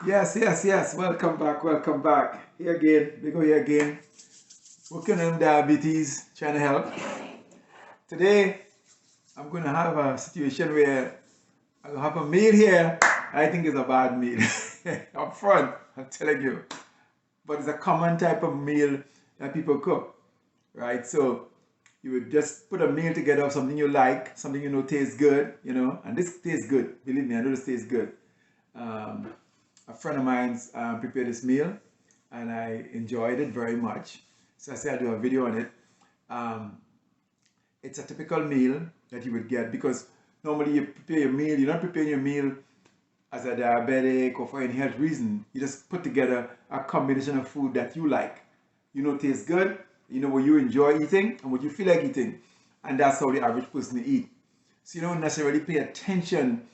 Yes, yes, yes. Welcome back. Welcome back. Here again. We go here again. Working on diabetes, trying to help. Today, I'm going to have a situation where I'll have a meal here. I think it's a bad meal. Up front, I'm telling you. But it's a common type of meal that people cook, right? So you would just put a meal together of something you like, something you know tastes good, and this tastes good. Believe me, I know this tastes good. Um, a friend of mine's prepared this meal and I enjoyed it very much. So I said I'll do a video on it. Um, it's a typical meal that you would get because normally you prepare your meal, you're not preparing your meal as a diabetic or for any health reason. You just put together a combination of food that you like. You know tastes good, you know what you enjoy eating and what you feel like eating. And that's how the average person eat. So you don't necessarily pay attention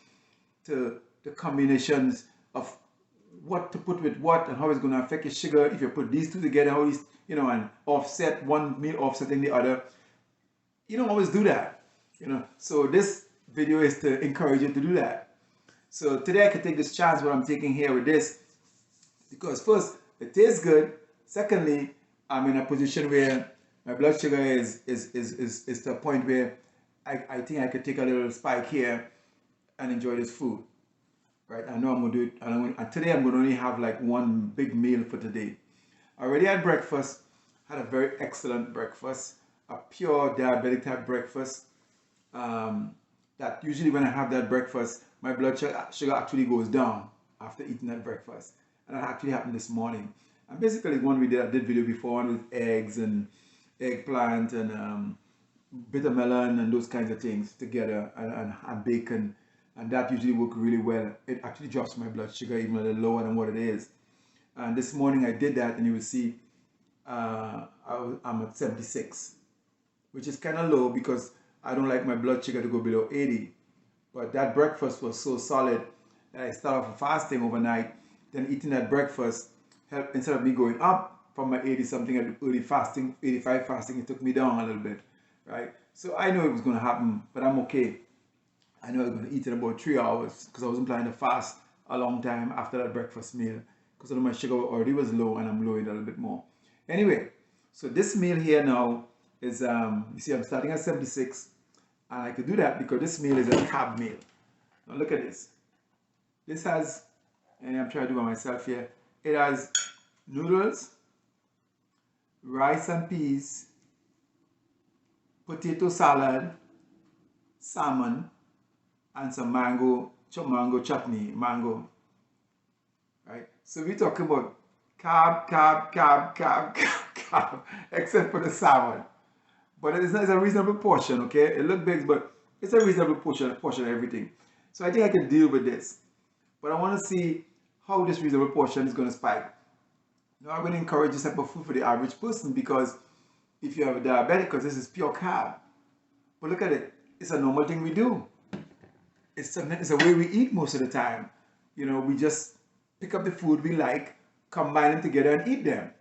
to the combinations of what to put with what and how it's going to affect your sugar. If you put these two together, how these, and offset one meal offsetting the other. You don't always do that. So this video is to encourage you to do that. So today I can take this chance what I'm taking here with this because first, it tastes good. Secondly, I'm in a position where my blood sugar is to a point where I think I could take a little spike here and enjoy this food. Right? I know I'm gonna do it. And today I'm gonna only have like one big meal for today. I already had breakfast, had a very excellent breakfast, a pure diabetic type breakfast. That usually when I have that breakfast, my blood sugar actually goes down after eating that breakfast. And that actually happened this morning. And basically one I did video before, one with eggs and eggplant and bitter melon and those kinds of things together and bacon. And that usually works really well. It actually drops my blood sugar even a little lower than what it is. And this morning I did that and you will see I'm at 76, which is kind of low because I don't like my blood sugar to go below 80. But that breakfast was so solid that I started off fasting overnight. Then eating that breakfast helped, instead of me going up from my 80 something at early fasting, 85 fasting, it took me down a little bit, right? So I know it was going to happen, but I'm okay. I know I was going to eat in about 3 hours because I wasn't planning to fast a long time after that breakfast meal because I know my sugar already was low and I'm lowering it a little bit more. Anyway, so this meal here now is, you see I'm starting at 76 and I could do that because this meal is a carb meal. Now look at this. This has, and I'm trying to do it myself here, it has noodles, rice and peas, potato salad, salmon, and some mango chutney, mango, right? So we're talking about carb, except for the salmon. But it's a reasonable portion, okay? It looks big, but it's a reasonable portion of everything. So I think I can deal with this. But I want to see how this reasonable portion is going to spike. Now I'm going to encourage this type of food for the average person because if you have a diabetic, because this is pure carb. But look at it. It's a normal thing we do. It's a way we eat most of the time. We just pick up the food we like, combine them together and eat them.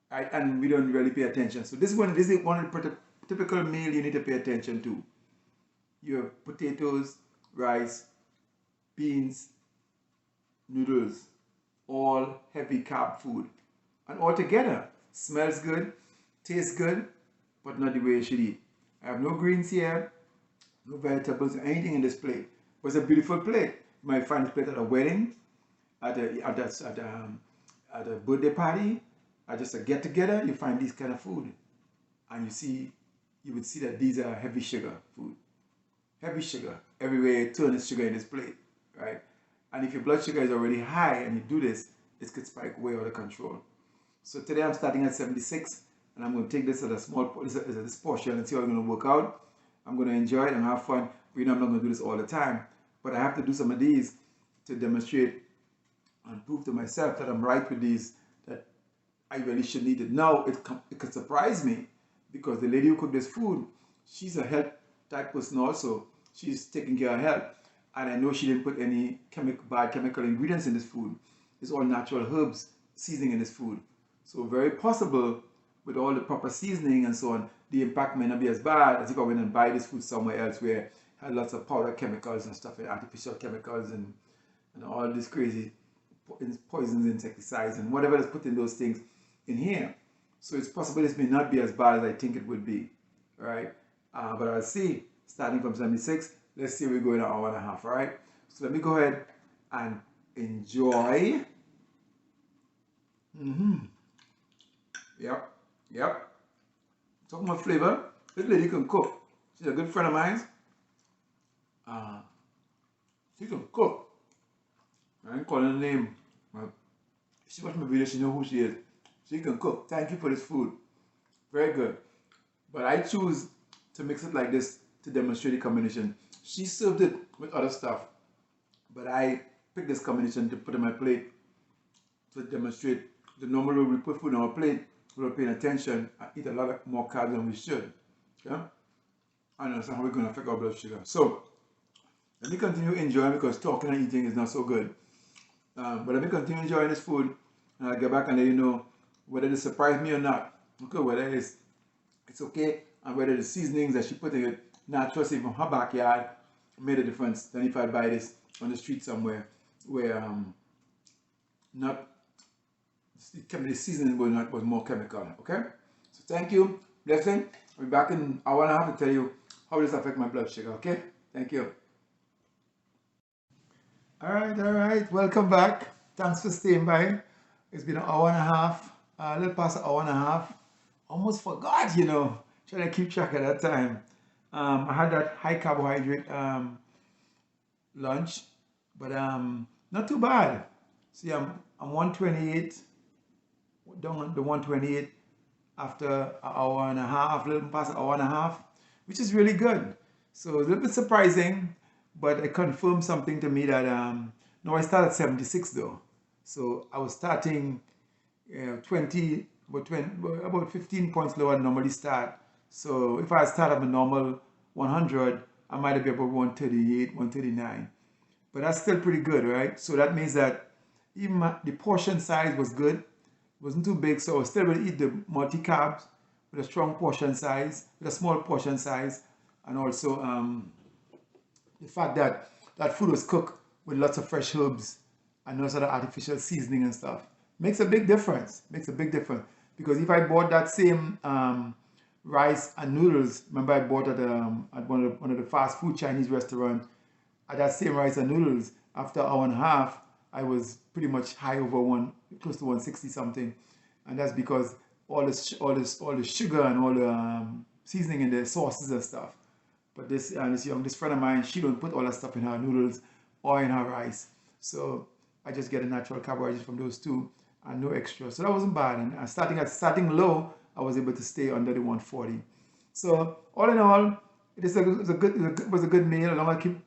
Right? And we don't really pay attention. So this is one of the typical meal you need to pay attention to. You have potatoes, rice, beans, noodles, all heavy carb food. And all together, smells good, tastes good, but not the way you should eat. I have no greens here, no vegetables, anything in this plate. But it's a beautiful plate. You might find this plate at a wedding, at a birthday party, at just a get together. You find these kind of food, and you would see that these are heavy sugar food. Heavy sugar. Everywhere you turn is sugar in this plate, right? And if your blood sugar is already high and you do this, it could spike way out of control. So today I'm starting at 76 and I'm going to take this as this portion and see how I'm going to work out. I'm going to enjoy it and have fun. But I'm not going to do this all the time. But I have to do some of these to demonstrate and prove to myself that I'm right with these, that I really shouldn't eat it. Now, it could surprise me because the lady who cooked this food, she's a health type person also. She's taking care of health. And I know she didn't put any bad chemical ingredients in this food. It's all natural herbs seasoning in this food. So very possible with all the proper seasoning and so on, the impact may not be as bad as if I went and buy this food somewhere else where it had lots of powder chemicals and stuff, and artificial chemicals and all this crazy poisons, insecticides, and whatever is put in those things in here. So it's possible this may not be as bad as I think it would be. All right. But I'll see, starting from 76, let's see, we're going an hour and a half. All right. So let me go ahead and enjoy. Yep. Yep. Talking about flavor, this lady can cook. She's a good friend of mine. She can cook. I ain't calling her name. But if she watch my video, she know who she is. She can cook. Thank you for this food. Very good. But I choose to mix it like this to demonstrate the combination. She served it with other stuff, but I picked this combination to put on my plate to demonstrate the normal way we put food on our plate without paying attention and eat a lot more carbs than we should. Okay? And that's how we're going to affect our blood sugar. So, let me continue enjoying, because talking and eating is not so good. But let me continue enjoying this food, and I'll get back and let you know whether it surprised me or not. Okay, whether it's okay, and whether the seasonings that she put in it, natural, say from her backyard, made a difference than if I buy this on the street somewhere where not the seasoning was more chemical. Okay, so thank you, blessing. I'll be back in an hour and a half to tell you how this affects my blood sugar. Okay, thank you. All right, welcome back. Thanks for staying by. It's been an hour and a half, a little past an hour and a half. Almost forgot, trying to keep track of that time. I had that high carbohydrate lunch, but not too bad. See, I'm 128, down the 128 after an hour and a half, a little past an hour and a half, which is really good. So it's a little bit surprising, but it confirmed something to me that no, I started at 76 though. So I was starting about 15 points lower than normally start. So if I start at a normal 100, I might be about 138, 139. But that's still pretty good, right? So that means that even the portion size was good. It wasn't too big, so I was still able to eat the multi-carbs with a strong portion size, with a small portion size, and also the fact that that food was cooked with lots of fresh herbs and no sort of artificial seasoning and stuff makes a big difference. Makes a big difference, because if I bought that same rice and noodles, remember I bought at one of the fast food Chinese restaurant, at that same rice and noodles, after an hour and a half, I was pretty much high over close to 160 something, and that's because all the sugar and all the seasoning in the sauces and stuff. But this friend of mine, she don't put all that stuff in her noodles or in her rice. So I just get a natural carbohydrate from those two and no extra. So that wasn't bad. And starting low, I was able to stay under the 140. So all in all, it was a good meal. As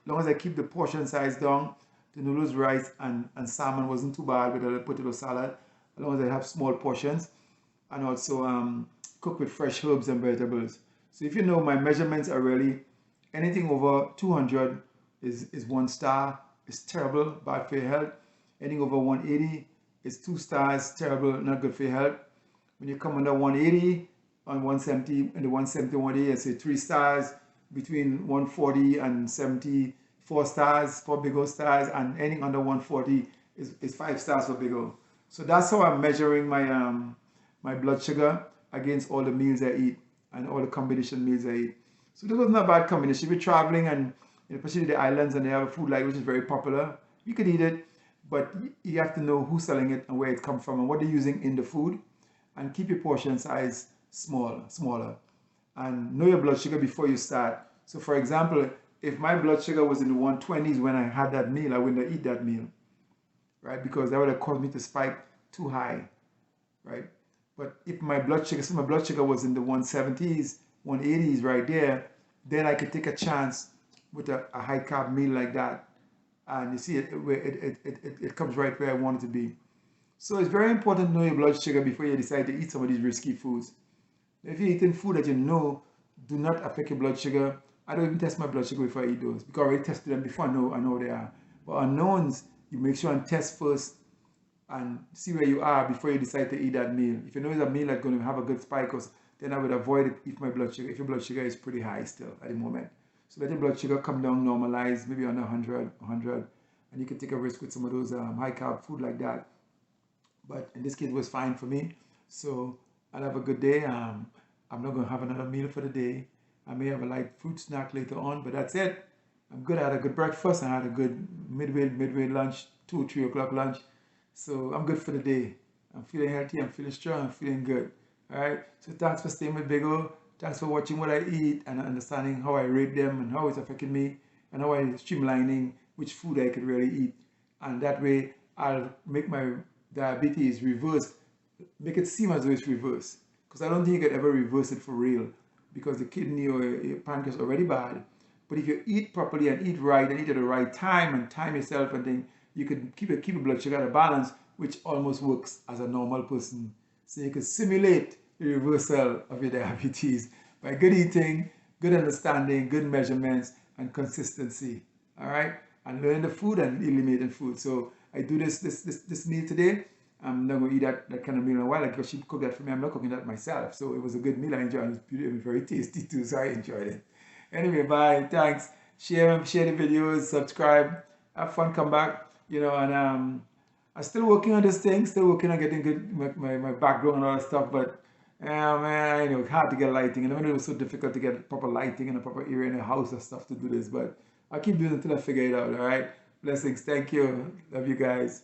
long as I keep the portion size down, the noodles, rice, and salmon wasn't too bad with a potato salad. As long as I have small portions, and also cook with fresh herbs and vegetables. So if you know, my measurements are really anything over 200 is 1 star, it's terrible, bad for your health. Anything over 180 is 2 stars, terrible, not good for your health. When you come under 180, on 170, in the 170, 180, I say 3 stars. Between 140 and 74 stars for big O stars, and anything under 140 is 5 stars for big O. So that's how I'm measuring my my blood sugar against all the meals I eat and all the combination meals I eat. So this was not a bad combination. If you're traveling and especially the islands and they have a food like which is very popular, you could eat it, but you have to know who's selling it and where it comes from and what they're using in the food, and keep your portion size smaller. And know your blood sugar before you start. So for example, if my blood sugar was in the 120s when I had that meal, I wouldn't eat that meal, right? Because that would have caused me to spike too high, right? But if my blood sugar was in the 170s, 180s right there, then I could take a chance with a high carb meal like that. And you see, it comes right where I want it to be. So it's very important to know your blood sugar before you decide to eat some of these risky foods. If you're eating food that you know do not affect your blood sugar, I don't even test my blood sugar before I eat those, because I already tested them before. I know they are. But unknowns, you make sure and test first and see where you are before you decide to eat that meal. If you know it's a meal that's going to have a good spike, then I would avoid it if your blood sugar is pretty high still at the moment. So let your blood sugar come down, normalize, maybe under 100, and you can take a risk with some of those high carb food like that. But in this case, it was fine for me. So I'll have a good day. I'm not going to have another meal for the day. I may have a light fruit snack later on, but that's it. I'm good. I had a good breakfast. I had a good midway lunch, 2 or 3 o'clock lunch. So I'm good for the day. I'm feeling healthy. I'm feeling strong. I'm feeling good. All right. So thanks for staying with Big O. Thanks for watching what I eat and understanding how I rate them and how it's affecting me and how I'm streamlining which food I could really eat. And that way I'll make my diabetes reverse, make it seem as though it's reversed. Because I don't think you could ever reverse it for real because the kidney or your pancreas are already bad. But if you eat properly and eat right and eat at the right time and time yourself and then you can keep your blood sugar at a balance, which almost works as a normal person. So you can simulate the reversal of your diabetes by good eating, good understanding, good measurements, and consistency. All right, and learn the food and eliminating food. So I do this meal today. I'm not going to eat that kind of meal in a while because she cooked that for me. I'm not cooking that myself. So it was a good meal. I enjoyed it. It was very tasty too. So I enjoyed it. Anyway, bye. Thanks. Share the videos. Subscribe. Have fun. Come back. You know, and I'm still working on this thing. Still working on getting good my background and all that stuff. But man, I know it's hard to get lighting. And I mean, it was so difficult to get proper lighting in a proper area in the house and stuff to do this. But I'll keep doing it until I figure it out. All right. Blessings. Thank you. Love you guys.